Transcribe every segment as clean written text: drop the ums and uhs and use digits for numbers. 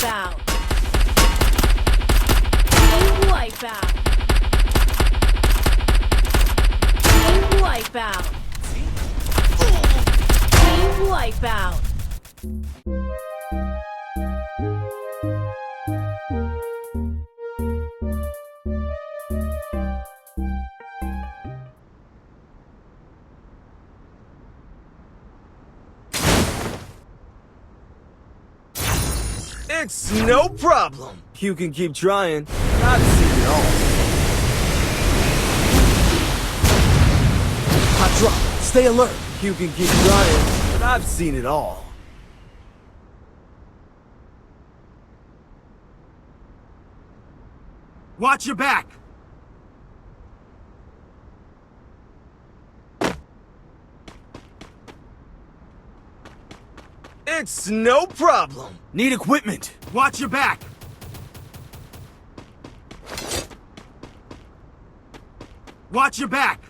wipeout. Team wipeout. Team wipeout. Team wipeout. It's no problem. You can keep trying. I've seen it all. Hot drop. Stay alert. You can keep trying, but I've seen it all. Watch your back. It's no problem. Need equipment. Watch your back. Watch your back.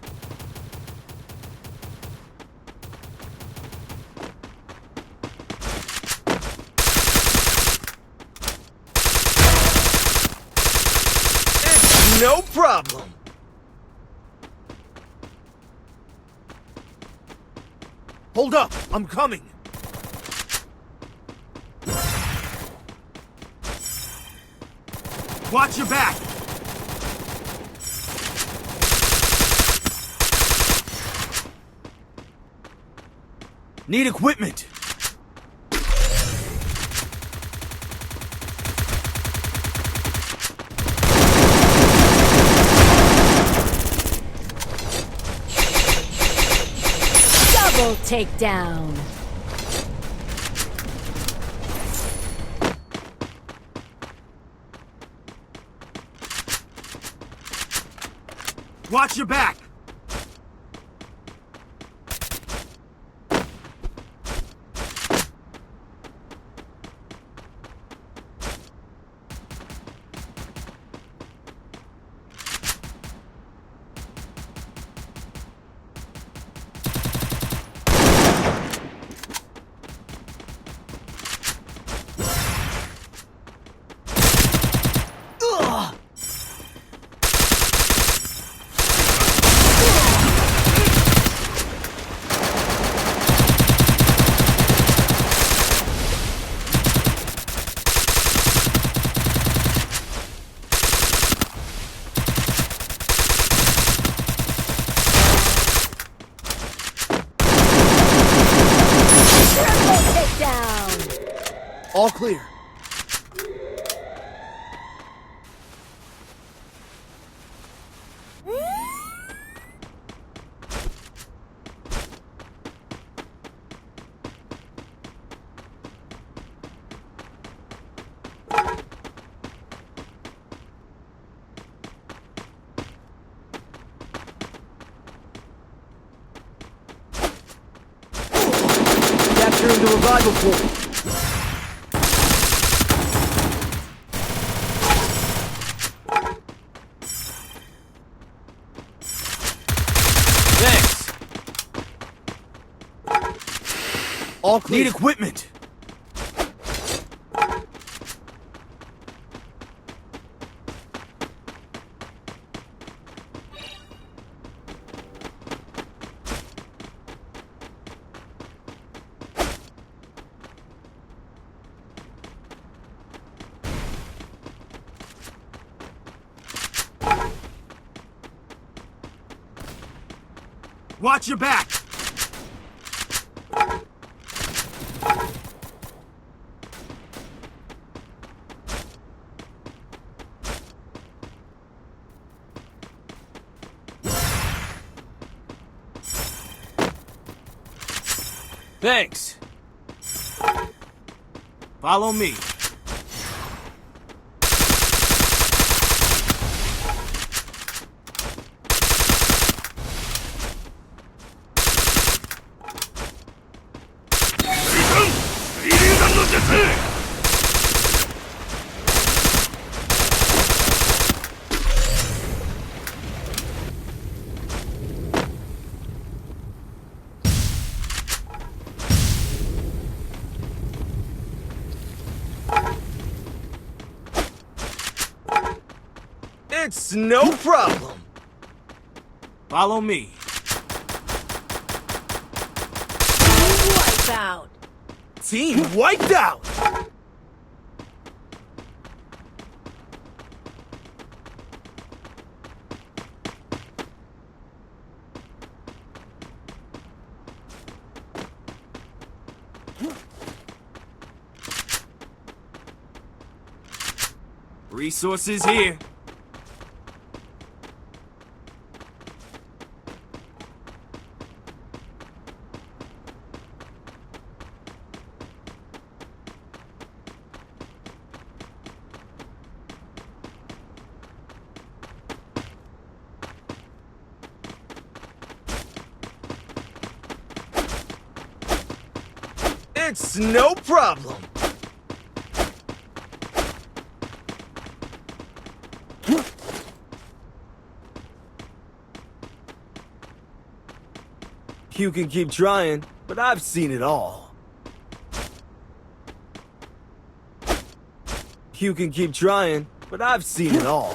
It's no problem. Hold up, I'm coming. Watch your back! Need equipment! Double takedown. Watch your back! All clear. Capturing the revival point. Thanks. All clear. Need equipment. Watch your back! Thanks. Follow me. It's no problem. Follow me. Team wipeout. Team wiped out! Resources here. It's no problem. You can keep trying, but I've seen it all. You can keep trying, but I've seen it all.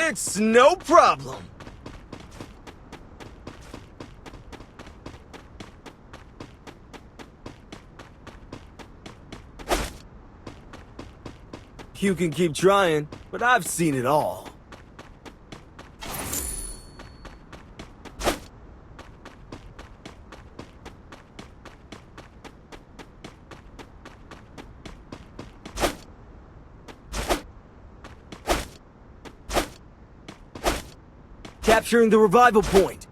It's no problem. You can keep trying, but I've seen it all. Capturing the revival point.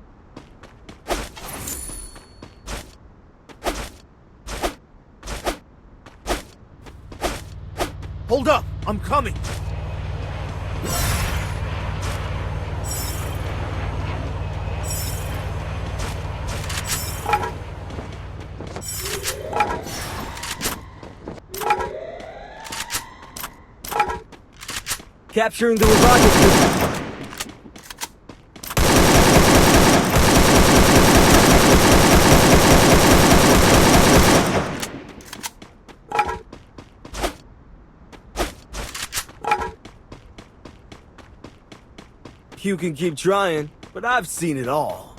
Hold up, I'm coming. Capturing the revival point. You can keep trying, but I've seen it all.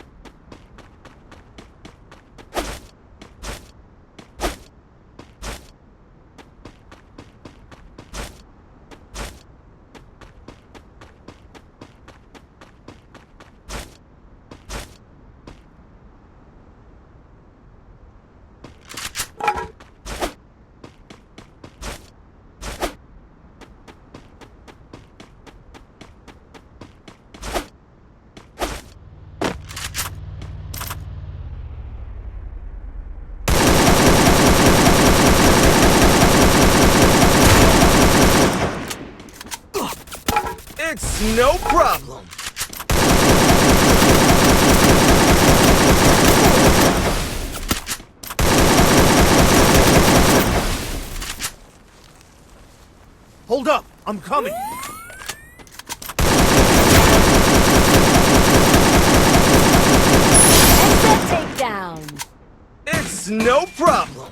It's no problem. Hold up, I'm coming. Headset takedown. It's no problem.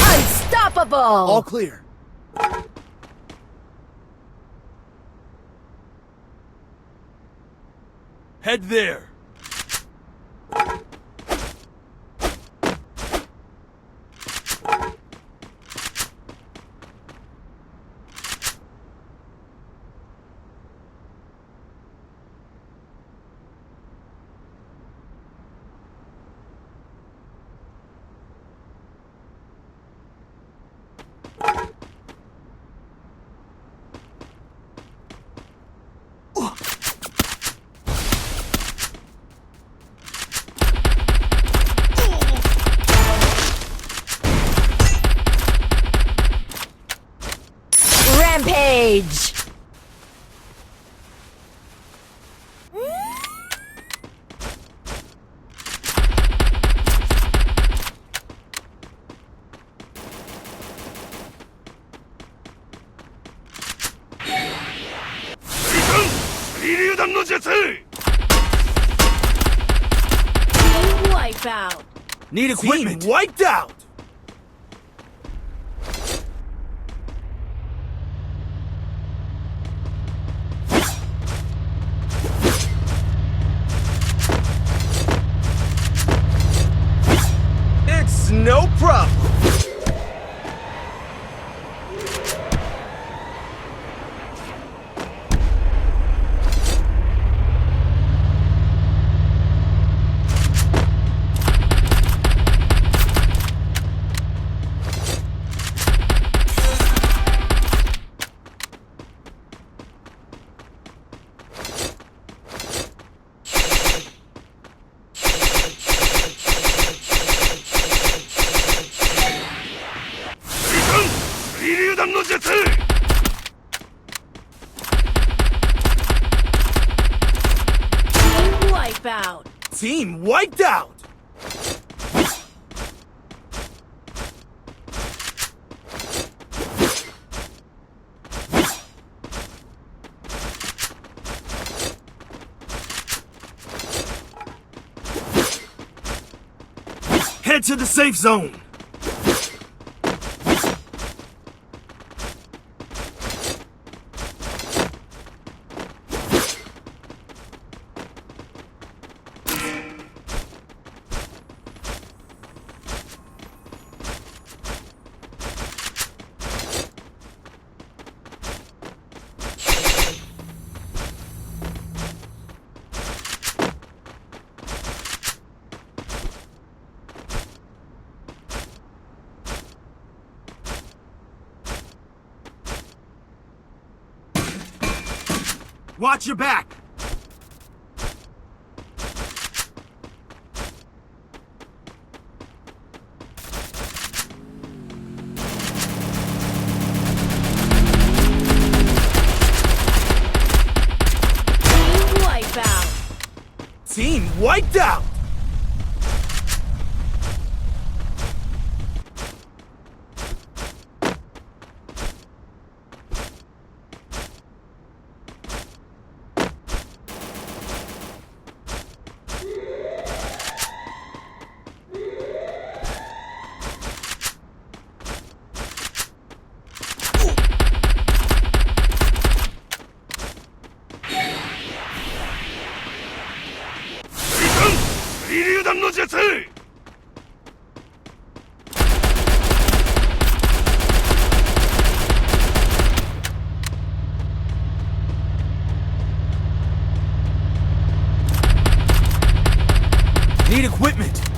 Unstoppable. All clear. Head there. 術 Team wipeout. Need equipment. Team wiped out. It's no problem. Team wipeout. Team wiped out. Head to the safe zone. Watch your back! Team wipeout. Team wiped out! Need equipment!